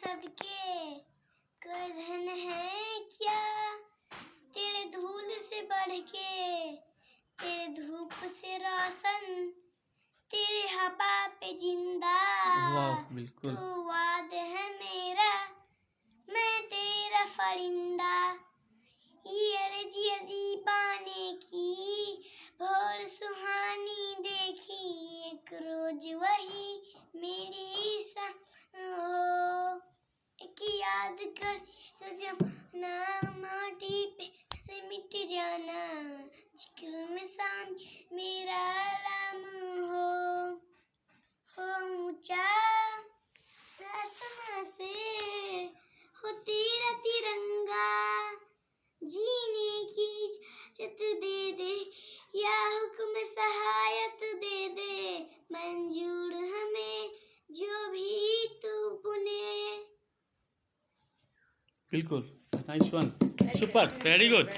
सबके कोई धन है क्या तेरे धूल से बढ़ के, तेरे धूप से रोशन, तेरे हवा पे जिंदा। वाह बिल्कुल। तू वाद है मेरा, मैं तेरा परिंदा। ये अर्जी दीवाने की भोर सुहानी देखी, एक रोज वही मेरी हो। एक याद कर तो जमाना माटी पे मिट जाना, जिक्र में शान मेरा आलम हो ऊंचा आसमां से हो तेरा तिरंगा। जीने की इजाजत दे दे या हुक्म सहायत दे दे, मंजूर हमें जो भी तू बुने। बिल्कुल, nice one, super, very good.